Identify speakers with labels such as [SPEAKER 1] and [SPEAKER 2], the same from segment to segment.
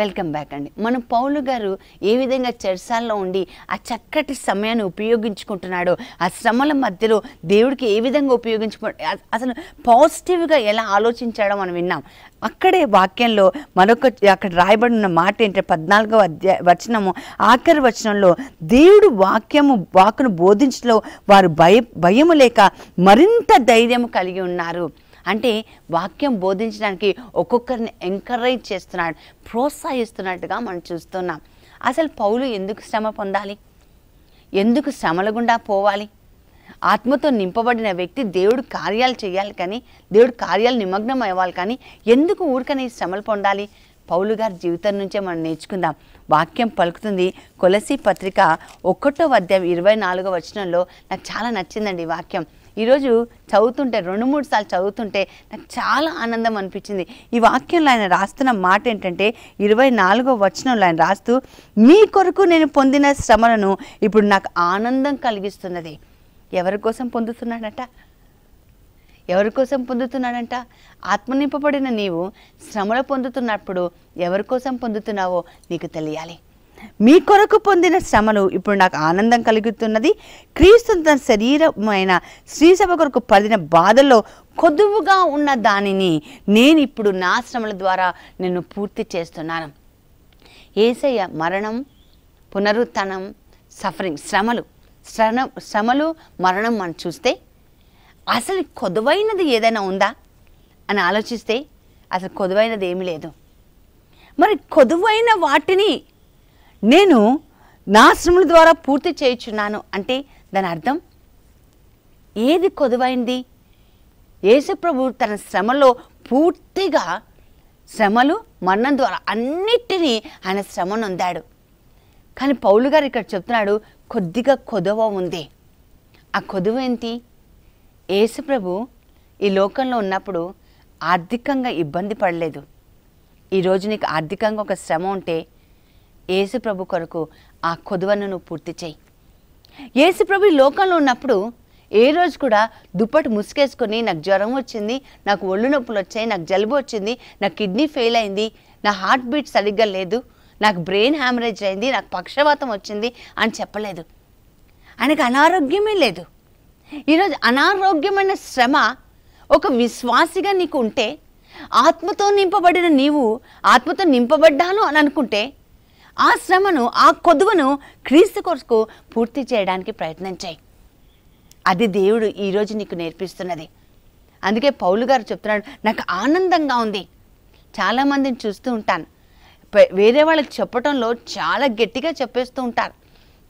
[SPEAKER 1] Welcome back అండి. మనం పౌలు గారు ఏ విధంగా చెరసాల్లో ఉండి ఆ చక్కటి సమయాన్ని ఉపయోగించుకుంటున్నాడో, ఆ శ్రమల మధ్యలో దేవుడికి ఏ విధంగా అసలు పాజిటివ్గా ఎలా ఆలోచించాడో మనం విన్నాం. అక్కడే వాక్యంలో అక్కడ రాయబడిన మాట ఏంటంటే 14వ వచనము ఆఖరి వచనంలో దేవుడు వాక్కును బోధించలో వారు భయము లేక మరింత ధైర్యం కలిగి ఉన్నారు. అంటే వాక్యం బోధించడానికి ఒక్కొక్కరిని ఎంకరేజ్ చేస్తున్నాడు, ప్రోత్సహిస్తున్నట్టుగా మనం చూస్తున్నాం. అసలు పౌలు ఎందుకు శ్రమ పొందాలి? ఎందుకు శ్రమల గుండా పోవాలి? ఆత్మతో నింపబడిన వ్యక్తి దేవుడు కార్యాలు చేయాలి, కానీ దేవుడు కార్యాలు నిమగ్నం అవ్వాలి, కానీ ఎందుకు ఊరికనే శ్రమలు పొందాలి? పౌలు గారి జీవితం నుంచే మనం నేర్చుకుందాం. వాక్యం పలుకుతుంది. కొలసీ పత్రిక 1వ అధ్యాయం 24వ వచనంలో నాకు చాలా నచ్చిందండి ఈ వాక్యం. ఈరోజు చదువుతుంటే 2-3 సార్లు చదువుతుంటే నాకు చాలా ఆనందం అనిపించింది. ఈ వాక్యంలో ఆయన రాస్తున్న మాట ఏంటంటే 24వ వచనంలో ఆయన రాస్తూ, మీ కొరకు నేను పొందిన శ్రమలను ఇప్పుడు నాకు ఆనందం కలిగిస్తున్నది. ఎవరి కోసం పొందుతున్నాడంట? ఎవరి కోసం పొందుతున్నాడంట? ఆత్మ నింపబడిన నీవు శ్రమలు పొందుతున్నప్పుడు ఎవరి కోసం పొందుతున్నావో నీకు తెలియాలి. మీ కొరకు పొందిన శ్రమలు ఇప్పుడు నాకు ఆనందం కలుగుతున్నది. క్రీస్తు తన శరీరమైన శ్రీసభ కొరకు పడిన బాధల్లో కొదువుగా ఉన్న దానిని నేను ఇప్పుడు నా శ్రమల ద్వారా నేను పూర్తి చేస్తున్నాను. యేసయ్య మరణం, పునరుత్థానం, సఫరింగ్, శ్రమలు మరణం మనం చూస్తే అసలు కొదువైనది ఏదైనా ఉందా అని ఆలోచిస్తే అసలు కొదువైనది ఏమీ లేదు. మరి కొదువైన వాటిని నేను నా శ్రమల ద్వారా పూర్తి చేయుచున్నాను అంటే దాని అర్థం ఏది కొదువైంది? యేసుప్రభు తన శ్రమలో పూర్తిగా శ్రమలు మరణం ద్వారా అన్నిటినీ ఆయన శ్రమను పొందాడు. కానీ పౌలు గారు ఇక్కడ చెప్తున్నాడు కొద్దిగా కొదువ ఉంది. ఆ కొదువ ఏంటి? యేసుప్రభు ఈ లోకంలో ఉన్నప్పుడు ఆర్థికంగా ఇబ్బంది పడలేదు. ఈరోజు నీకు ఆర్థికంగా ఒక శ్రమ ఉంటే యేసుప్రభు కొరకు ఆ కొదువను నువ్వు పూర్తి చేయి. యేసుప్రభు ఈ లోకంలో ఉన్నప్పుడు ఏ రోజు కూడా దుప్పటి ముసుకేసుకొని నాకు జ్వరం వచ్చింది, నాకు ఒళ్ళు నొప్పులు వచ్చాయి, నాకు జలుబు వచ్చింది, నాకు కిడ్నీ ఫెయిల్ అయింది, నా హార్ట్ బీట్ సరిగ్గా లేదు, నాకు బ్రెయిన్ హ్యామరేజ్ అయింది, నాకు పక్షవాతం వచ్చింది అని చెప్పలేదు. ఆయనకు అనారోగ్యమే లేదు. ఈరోజు అనారోగ్యమైన శ్రమ ఒక విశ్వాసిగా నీకు ఉంటే, ఆత్మతో నింపబడిన నీవు ఆత్మతో నింపబడ్డాను అని అనుకుంటే ఆ శ్రమను, ఆ కొదువను క్రీస్తు కొరకు పూర్తి చేయడానికి ప్రయత్నం చేయి. అది దేవుడు ఈరోజు నీకు నేర్పిస్తున్నది. అందుకే పౌలు గారు చెప్తున్నాడు నాకు ఆనందంగా ఉంది. చాలామందిని చూస్తూ ఉంటాను, వేరే వాళ్ళకి చెప్పటంలో చాలా గట్టిగా చెప్పేస్తూ ఉంటారు,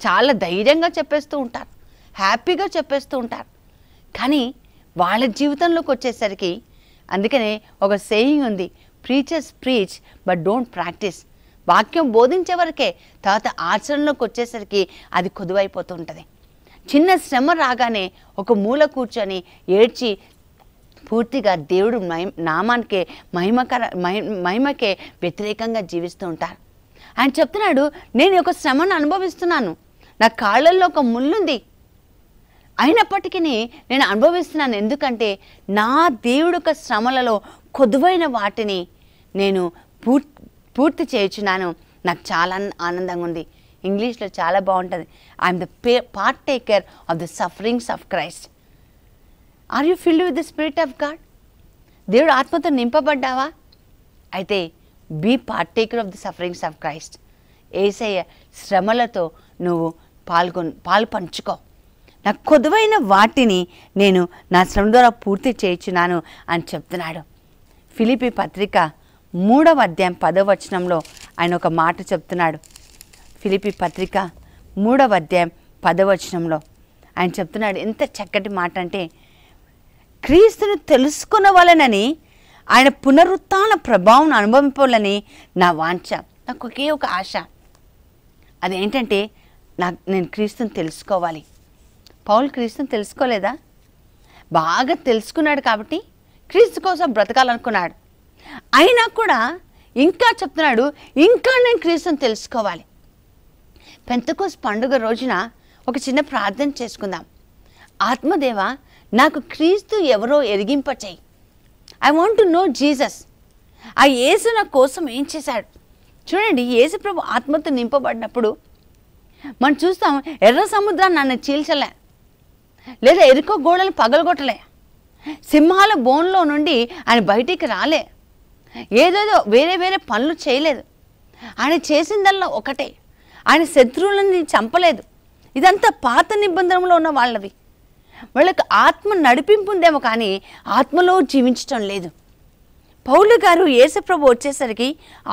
[SPEAKER 1] చాలా ధైర్యంగా చెప్పేస్తూ ఉంటారు, హ్యాపీగా చెప్పేస్తూ ఉంటారు. కానీ వాళ్ళ జీవితంలోకి వచ్చేసరికి, అందుకనే ఒక సేయింగ్ ఉంది, preachers preach but don't practice. వాక్యం బోధించే వరకే, తర్వాత ఆచరణలోకి వచ్చేసరికి అది కొదువైపోతూ ఉంటుంది. చిన్న శ్రమ రాగానే ఒక మూల కూర్చొని ఏడ్చి పూర్తిగా దేవుడు నామానికే మహిమకే వ్యతిరేకంగా జీవిస్తూ ఉంటారు. ఆయన చెప్తున్నాడు నేను ఒక శ్రమను అనుభవిస్తున్నాను, నా కాళ్ళల్లో ఒక ముళ్ళుంది, అయినప్పటికీ నేను అనుభవిస్తున్నాను. ఎందుకంటే నా దేవుడు ఒక శ్రమలలో కొదువైన వాటిని నేను పూర్తి చేయుచున్నాను. నాకు చాలా ఆనందంగా ఉంది. ఇంగ్లీష్లో చాలా బాగుంటుంది, I'm the part taker of the sufferings of Christ. Are you filled with the spirit of God? దేవుడు ఆత్మతో నింపబడ్డావా? అయితే be part taker of the sufferings of Christ. యేసయ్య శ్రమలతో నువ్వు పాలు పంచుకో. నా కొదువైన వాటిని నేను నా శ్రమ ద్వారా పూర్తి చేయుచున్నాను అని చెప్తున్నాడు. ఫిలిప్పీ పత్రిక 3వ అధ్యాయం 10వ వచనంలో ఆయన ఒక మాట చెప్తున్నాడు. ఫిలిప్పీ పత్రిక 3వ అధ్యాయం 10వ వచనంలో ఆయన చెప్తున్నాడు, ఎంత చక్కటి మాట అంటే, క్రీస్తును తెలుసుకునవలెనని ఆయన పునరుత్థాన ప్రభావం అనుభవించాలని నా వాంఛ. నాకు ఒకే ఒక ఆశ, అదేంటంటే నేను క్రీస్తుని తెలుసుకోవాలి. పౌలు క్రీస్తుని తెలుసుకోలేదా? బాగా తెలుసుకున్నాడు కాబట్టి క్రీస్తు కోసం బ్రతకాలనుకున్నాడు. అయినా కూడా ఇంకా చెప్తున్నాడు, ఇంకా నేను క్రీస్తుని తెలుసుకోవాలి. పెంతెకోస్తు పండుగ రోజున ఒక చిన్న ప్రార్థన చేసుకుందాం. ఆత్మదేవ, నాకు క్రీస్తు ఎవరో ఎరిగింపచేయి. I want to know Jesus. ఆ యేసు నా కోసం ఏం చేశాడు? చూడండి, యేసుప్రభు ఆత్మతో నింపబడినప్పుడు మనం చూస్తాం, ఎర్ర సముద్రాన్ని నన్ను చీల్చలే, లేదా ఎరుకో గోడలు పగలగొట్టలే, సింహాల బోన్లో నుండి ఆయన బయటికి రాలే, ఏదేదో వేరే వేరే పనులు చేయలేదు. ఆయన చేసిందల్లా ఒకటే, ఆయన శత్రువులని చంపలేదు. ఇదంతా పాత నిబంధనలో ఉన్న వాళ్ళవి. వాళ్ళకి ఆత్మ నడిపింపు ఉందేమో కానీ ఆత్మలో జీవించటం లేదు. పౌలు గారు యేసుప్రభు వచ్చేసరికి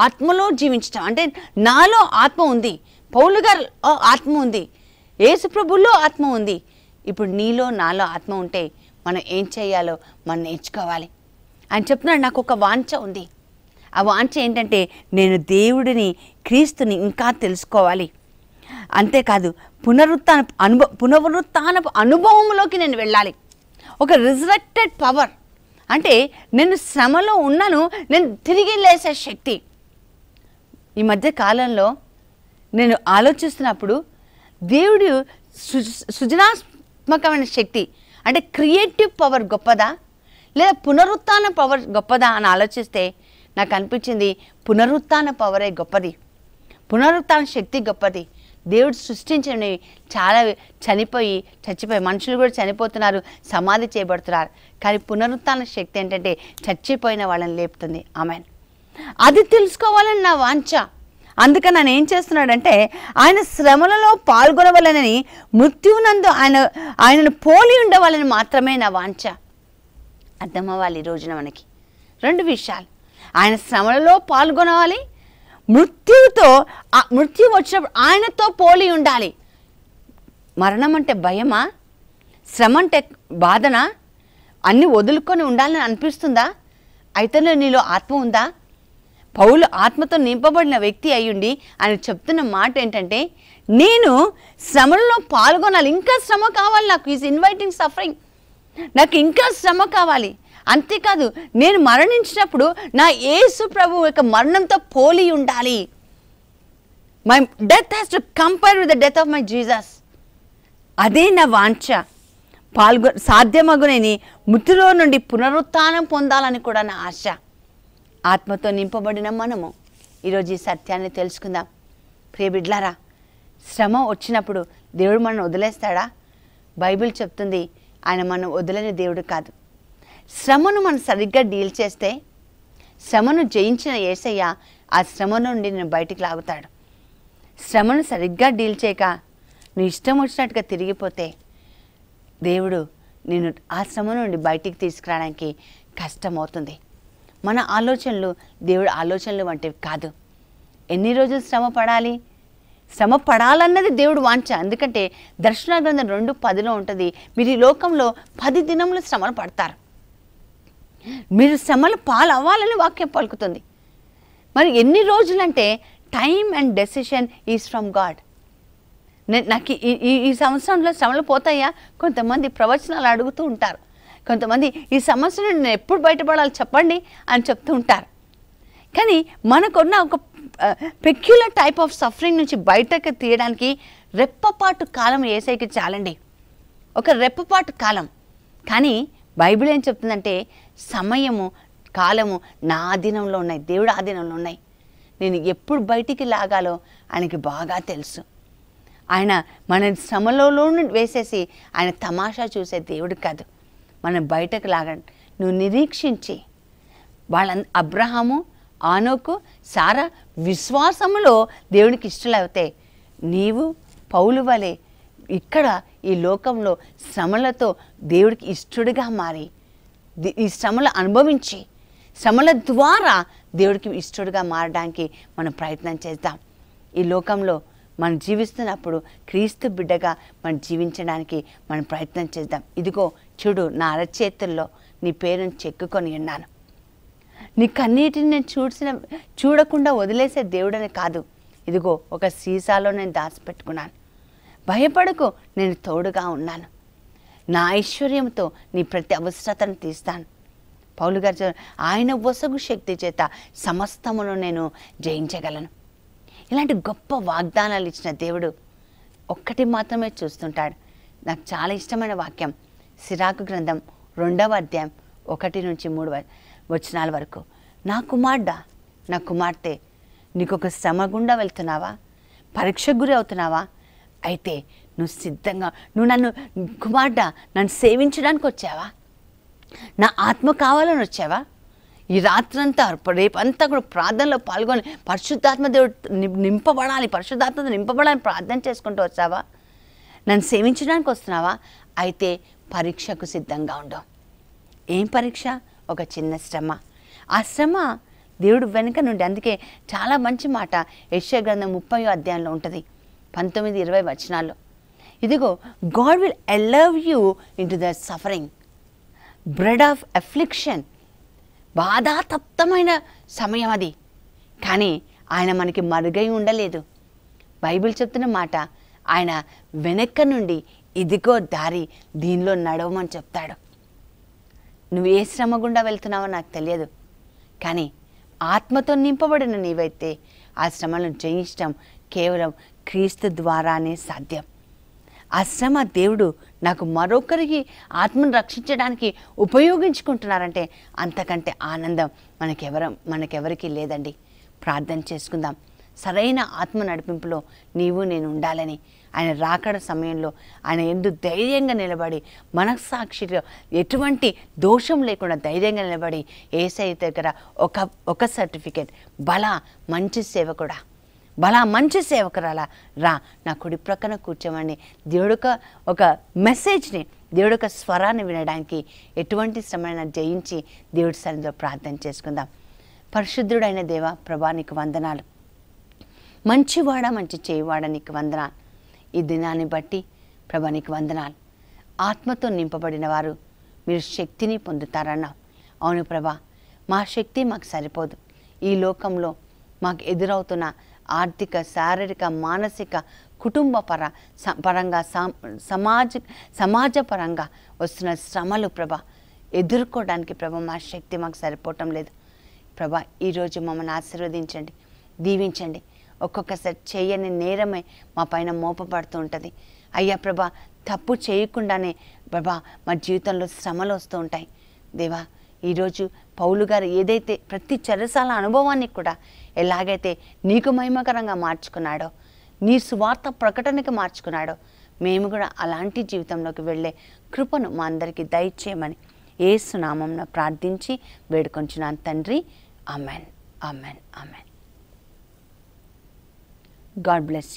[SPEAKER 1] ఆత్మలో జీవించటం అంటే, నాలో ఆత్మ ఉంది, పౌలు గారు ఆత్మ ఉంది, యేసుప్రభులో ఆత్మ ఉంది. ఇప్పుడు నీలో నాలో ఆత్మ ఉంటే మనం ఏం చేయాలో మనం నేర్చుకోవాలి. ఆయన చెప్తున్నాడు, నాకు ఒక వాంఛ ఉంది. ఆ వాంఛ ఏంటంటే, నేను దేవుడిని, క్రీస్తుని ఇంకా తెలుసుకోవాలి. అంతేకాదు పునరుత్థానపు అనుభవంలోకి నేను వెళ్ళాలి. ఒక రిజరెక్టెడ్ పవర్ అంటే, నేను శ్రమలో ఉన్నాను, నేను తిరిగి లేసే శక్తి. ఈ మధ్య కాలంలో నేను ఆలోచిస్తున్నప్పుడు, దేవుడు సృజనాత్మకమైన శక్తి అంటే క్రియేటివ్ పవర్ గొప్పదా లేదా పునరుత్థాన పవర్ గొప్పదా అని ఆలోచిస్తే నాకు అనిపించింది, పునరుత్థాన పవరే గొప్పది, పునరుత్థాన శక్తి గొప్పది. దేవుడు సృష్టించినవి చాలా చచ్చిపోయి మనుషులు కూడా చనిపోతున్నారు, సమాధి చేయబడుతున్నారు. కానీ పునరుత్థాన శక్తి ఏంటంటే చచ్చిపోయిన వాళ్ళని లేపుతుంది. ఆమెన్. అది తెలుసుకోవాలని నా వాంఛ. అందుకని నేను ఏం చేస్తున్నాడంటే, ఆయన శ్రమలలో పాల్గొనవలనని, మృత్యువునందు ఆయనను పోలి ఉండవాలని మాత్రమే నా వాంఛ. అర్థమవ్వాలి ఈ రోజున మనకి 2 విషయాలు. ఆయన శ్రమలలో పాల్గొనవాలి, మృత్యు వచ్చినప్పుడు ఆయనతో పోలి ఉండాలి. మరణం అంటే భయమా? శ్రమ అంటే బాధనా? అన్నీ వదులుకొని ఉండాలని అనిపిస్తుందా? అయితే నీలో ఆత్మ ఉందా? పౌలు ఆత్మతో నింపబడిన వ్యక్తి అయ్యుండి ఆయన చెప్తున్న మాట ఏంటంటే, నేను శ్రమలో పాల్గొనాలి, ఇంకా శ్రమ కావాలి నాకు. Is inviting suffering. నాకు ఇంకా శ్రమ కావాలి. అంతేకాదు, నేను మరణించినప్పుడు నా యేసు ప్రభు యొక్క మరణంతో పోలి ఉండాలి. My death has to compare with the death of my Jesus. అదే నా వాంఛ. సాధ్యమగునని మృతిలో నుండి పునరుత్థానం పొందాలని కూడా నా ఆశ. ఆత్మతో నింపబడిన మనము ఈరోజు ఈ సత్యాన్ని తెలుసుకుందాం. ప్రియ బిడ్లారా, శ్రమ వచ్చినప్పుడు దేవుడు మనల్ని వదిలేస్తాడా? బైబిల్ చెప్తుంది, ఆయన మనం వదిలేని దేవుడు కాదు. శ్రమను మనం సరిగ్గా డీల్ చేస్తే, శ్రమను జయించిన యేసయ్య ఆ శ్రమ నుండి నేను బయటికి లాగుతాడు. శ్రమను సరిగ్గా డీల్ చేయక నువ్వు ఇష్టం వచ్చినట్టుగా తిరిగిపోతే దేవుడు నేను ఆ శ్రమ నుండి బయటికి తీసుకురావడానికి కష్టమవుతుంది. మన ఆలోచనలు దేవుడు ఆలోచనలు వంటివి కాదు. ఎన్ని రోజులు శ్రమ పడాలి? శ్రమ పడాలన్నది దేవుడు వాంఛ. ఎందుకంటే దర్శన గ్రంథం 2:10 ఉంటుంది, మీరు ఈ లోకంలో 10 దినములు శ్రమలు పడతారు, మీరు శ్రమలు పాలవ్వాలని వాక్యం పలుకుతుంది. మరి ఎన్ని రోజులంటే time and decision is from God. నాకు ఈ సంవత్సరంలో శ్రమలు పోతాయా? కొంతమంది ప్రవచనాలు అడుగుతూ ఉంటారు, కొంతమంది ఈ సమస్య నుండి నేను ఎప్పుడు బయటపడాలి చెప్పండి అని చెప్తూ ఉంటారు. కానీ మనకున్న ఒక పెక్యులర్ టైప్ ఆఫ్ సఫరింగ్ నుంచి బయటకు తీయడానికి రెప్పపాటు కాలం యేసయ్యకి చాలండి, ఒక రెప్పపాటు కాలం. కానీ బైబిల్ ఏం చెప్తుందంటే, సమయము కాలము నా ఆధీనంలో ఉన్నాయి, దేవుడు ఆధీనంలో ఉన్నాయి. నేను ఎప్పుడు బయటికి లాగాలో ఆయనకి బాగా తెలుసు. ఆయన మన శ్రమలో వేసేసి ఆయన తమాషా చూసే దేవుడు కాదు. మనం బయటకు లాగండి. నువ్వు నిరీక్షించి అబ్రహాము, ఆనోకు, సారా విశ్వాసములో దేవునికి ఇష్టలవుతే, నీవు పౌలు వలె ఇక్కడ ఈ లోకంలో శ్రమలతో దేవుడికి ఇష్టడుగా మారి, ఈ శ్రమలు అనుభవించి, శ్రమల ద్వారా దేవుడికి ఇష్టడుగా మారడానికి మనం ప్రయత్నం చేద్దాం. ఈ లోకంలో మనం జీవిస్తున్నప్పుడు క్రీస్తు బిడ్డగా మనం జీవించడానికి మనం ప్రయత్నం చేద్దాం. ఇదిగో చూడు, నా అరచేతుల్లో నీ పేరును చెక్కుకొని ఉన్నాను. నీ కన్నీటిని నేను చూడకుండా వదిలేసే దేవుడని కాదు, ఇదిగో ఒక సీసాలో నేను దాచిపెట్టుకున్నాను. భయపడకు, నేను తోడుగా ఉన్నాను. నా ఐశ్వర్యంతో నీ ప్రతి అవసరతను తీస్తాను. పౌలు గారు ఆయన ఒసగు శక్తి చేత సమస్తమును నేను జయించగలను. ఇలాంటి గొప్ప వాగ్దానాలు ఇచ్చిన దేవుడు ఒక్కటి మాత్రమే చూస్తుంటాడు. నాకు చాలా ఇష్టమైన వాక్యం సిరాకు గ్రంథం 2వ అధ్యాయం 1 నుంచి 3 వచనాల వరకు. నా కుమార్తె నీకు ఒక శ్రమ గుండా వెళ్తున్నావా? పరీక్షకు గురి అవుతున్నావా? అయితే నువ్వు సిద్ధంగా, నువ్వు నన్ను కుమార్తె నన్ను సేవించడానికి వచ్చావా? నా ఆత్మ కావాలని వచ్చావా? ఈ రాత్రంతా రేపంతా కూడా ప్రార్థనలో పాల్గొని పరిశుద్ధాత్మ దేవుడు నింపబడాలి, పరిశుద్ధాత్మతో నింపబడాలని ప్రార్థన చేసుకుంటూ వచ్చావా? నన్ను సేవించడానికి వస్తున్నావా? అయితే పరీక్షకు సిద్ధంగా ఉండవు. ఏం పరీక్ష? ఒక చిన్న శ్రమ. ఆ శ్రమ దేవుడు వెనుక నుండి, అందుకే చాలా మంచి మాట యెషయా గ్రంథం 30వ అధ్యాయంలో ఉంటుంది, 19-20 వచనాల్లో. ఇదిగో, God will allow you into the suffering bread of affliction. బాధాతప్తమైన సమయం అది, కానీ ఆయన మనకి మరుగై ఉండలేదు. బైబిల్ చెప్తున్న మాట, ఆయన వెనక్క నుండి ఇదిగో దారి, దీనిలో నడవమని చెప్తాడు. నువ్వు ఏ శ్రమ గుండా వెళ్తున్నావో నాకు తెలియదు, కానీ ఆత్మతో నింపబడిన నీవైతే ఆ శ్రమలను జయించడం కేవలం క్రీస్తు ద్వారానే సాధ్యం. ఆ శ్రమ దేవుడు నాకు మరొకరికి ఆత్మను రక్షించడానికి ఉపయోగించుకుంటున్నారంటే అంతకంటే ఆనందం మనకెవరికి లేదండి. ప్రార్థన చేసుకుందాం. సరైన ఆత్మ నడిపింపులో నీవు నేను ఉండాలని, ఆయన రాకడ సమయంలో ఆయన యందు ధైర్యంగా నిలబడి, మనస్సాక్షిలో ఎటువంటి దోషం లేకుండా ధైర్యంగా నిలబడి, యేసయ్య దగ్గర ఒక సర్టిఫికేట్, మంచి సేవకుడా, మంచి సేవకురాలా రా, నా కుడి ప్రక్కన కూర్చోమని ఒక మెసేజ్ని, దేవుడొక స్వరాన్ని వినడానికి ఎటువంటి శ్రమను జయించి దేవుడి సన్నిధిలో ప్రార్థన చేసుకుందాం. పరిశుద్ధుడైన దేవ, ప్రభా నీకు వందనాలు. మంచివాడ, మంచి చేయవాడ నీకు వందనాలు. ఈ దినాన్ని బట్టి ప్రభా నీకు వందనాలు. ఆత్మతో నింపబడిన వారు మీరు శక్తిని పొందుతారన్నావు. అవును ప్రభా, మా శక్తి మాకు సరిపోదు. ఈ లోకంలో మాకు ఎదురవుతున్న ఆర్థిక, శారీరక, మానసిక, కుటుంబ పరంగా, సమాజ పరంగా వస్తున్న శ్రమలు ప్రభా ఎదుర్కోవడానికి ప్రభా మా శక్తి మాకు సరిపోవటం లేదు. ప్రభా ఈరోజు మమ్మల్ని ఆశీర్వదించండి, దీవించండి. ఒక్కొక్కసారి చేయని నేరమే మా పైన మోపబడుతూ ఉంటుంది. అయ్యా ప్రభా, తప్పు చేయకుండానే ప్రభా మా జీవితంలో శ్రమలు వస్తూ ఉంటాయి. దేవా, ఈరోజు పౌలు గారు ఏదైతే ప్రతి చెరసాల అనుభవాన్ని కూడా ఎలాగైతే నీకు మహిమకరంగా మార్చుకున్నాడో, నీ సువార్త ప్రకటనకు మార్చుకున్నాడో, మేము కూడా అలాంటి జీవితంలోకి వెళ్ళే కృపను మా అందరికీ దయచేయమని యేసు నామమున ప్రార్థించి వేడుకొంచున్నాను తండ్రి. Amen, amen, amen. God bless you.